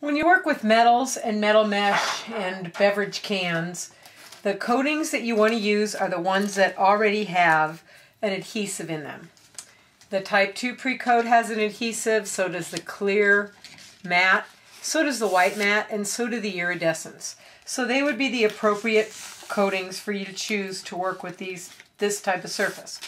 When you work with metals and metal mesh and beverage cans, the coatings that you want to use are the ones that already have an adhesive in them. The Type 2 Precoat has an adhesive, so does the clear matte, so does the white matte, and so do the iridescents. So they would be the appropriate coatings for you to choose to work with this type of surface.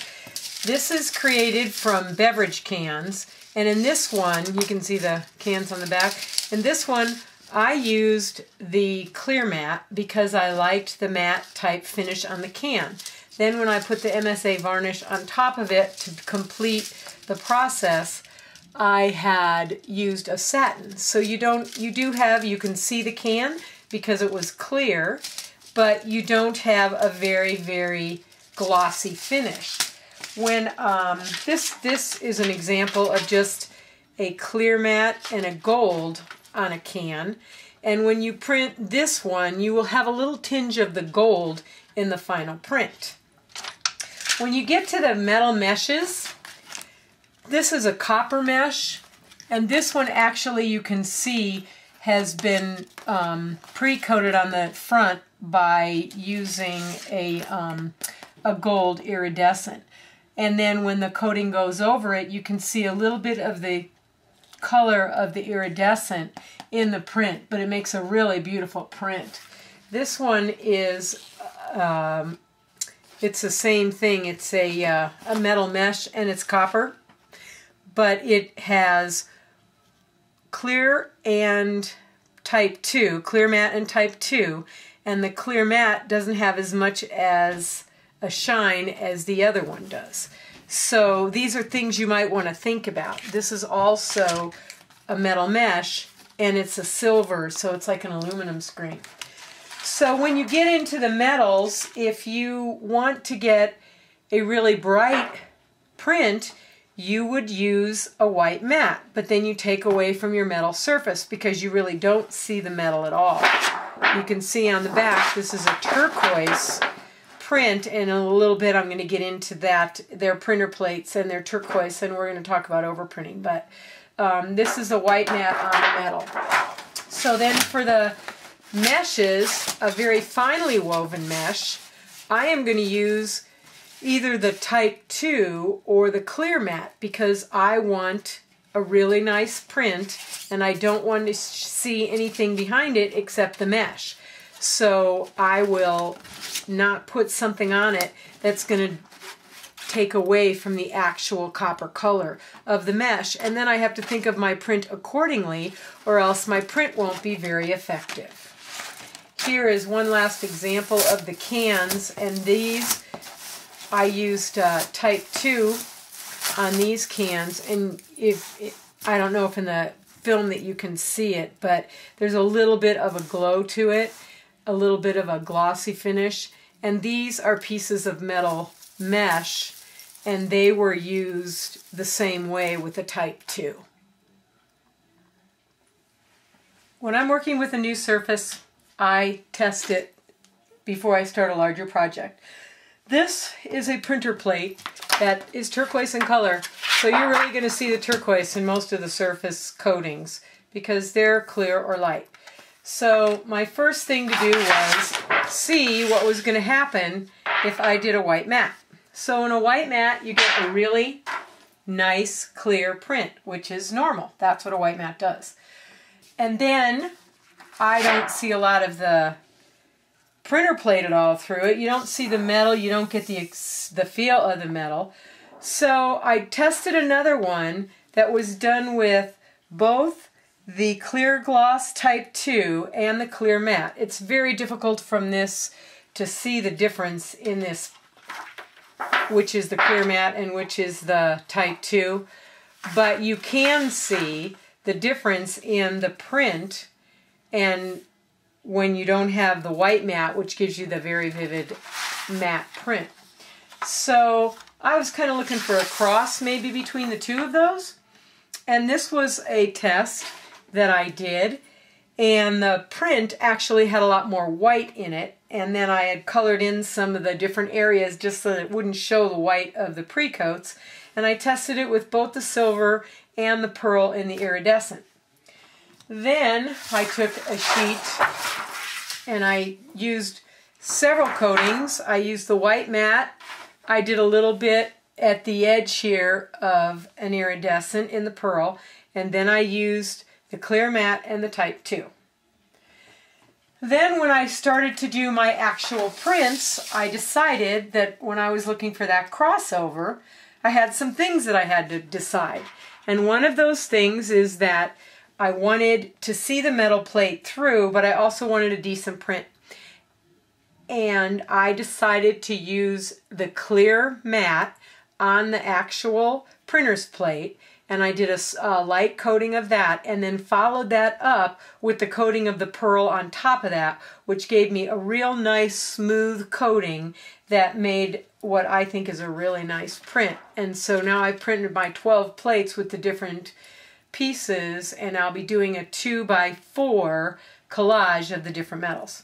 This is created from beverage cans, and in this one, you can see the cans on the back. In this one, I used the clear matte because I liked the matte type finish on the can. Then when I put the MSA varnish on top of it to complete the process, I had used a satin. So you can see the can because it was clear, but you don't have a very, very glossy finish. When this is an example of just a clear matte and a gold on a can, and when you print this one, you will have a little tinge of the gold in the final print. When you get to the metal meshes, this is a copper mesh, and this one actually you can see has been pre-coated on the front by using a gold iridescent. And then when the coating goes over it, you can see a little bit of the color of the iridescent in the print, but it makes a really beautiful print. This one is, it's the same thing. It's a metal mesh and it's copper, but it has clear and Type 2, clear matte and Type 2, and the clear matte doesn't have as much as a shine as the other one does. So these are things you might want to think about. This is also a metal mesh, and it's a silver, so it's like an aluminum screen. So when you get into the metals, if you want to get a really bright print, you would use a white matte, but then you take away from your metal surface because you really don't see the metal at all. You can see on the back, this is a turquoise print, and in a little bit I'm going to get into that, their printer plates and their turquoise, and we're going to talk about overprinting, but this is a white matte on the metal. So then for the meshes, a very finely woven mesh, I am going to use either the Type 2 or the clear matte because I want a really nice print and I don't want to see anything behind it except the mesh. So I will not put something on it that's going to take away from the actual copper color of the mesh, and then I have to think of my print accordingly or else my print won't be very effective. Here is one last example of the cans, and these I used Type 2 on these cans, and I don't know if in the film that you can see it, but there's a little bit of a glow to it, a little bit of a glossy finish, and these are pieces of metal mesh, and they were used the same way with the Type 2. When I'm working with a new surface, I test it before I start a larger project. This is a printer plate that is turquoise in color, so you're really going to see the turquoise in most of the surface coatings because they're clear or light. So my first thing to do was see what was going to happen if I did a white matte. So in a white matte, you get a really nice, clear print, which is normal. That's what a white matte does. And then I don't see a lot of the printer plate at all through it. You don't see the metal. You don't get the feel of the metal. So I tested another one that was done with both the clear gloss Type 2 and the clear matte. It's very difficult from this to see the difference in this, which is the clear matte and which is the Type 2, but you can see the difference in the print and when you don't have the white matte, which gives you the very vivid matte print. So I was kind of looking for a cross maybe between the two of those, and this was a test that I did, and the print actually had a lot more white in it, and then I had colored in some of the different areas just so that it wouldn't show the white of the pre-coats, and I tested it with both the silver and the pearl and the iridescent. Then I took a sheet and I used several coatings. I used the white matte. I did a little bit at the edge here of an iridescent in the pearl, and then I used the clear matte and the type 2. Then when I started to do my actual prints, I decided that when I was looking for that crossover, I had some things that I had to decide. And one of those things is that I wanted to see the metal plate through, but I also wanted a decent print. And I decided to use the clear matte on the actual printer's plate, and I did a light coating of that, and then followed that up with the coating of the pearl on top of that, which gave me a real nice smooth coating that made what I think is a really nice print. And so now I've printed my 12 plates with the different pieces, and I'll be doing a 2x4 collage of the different metals.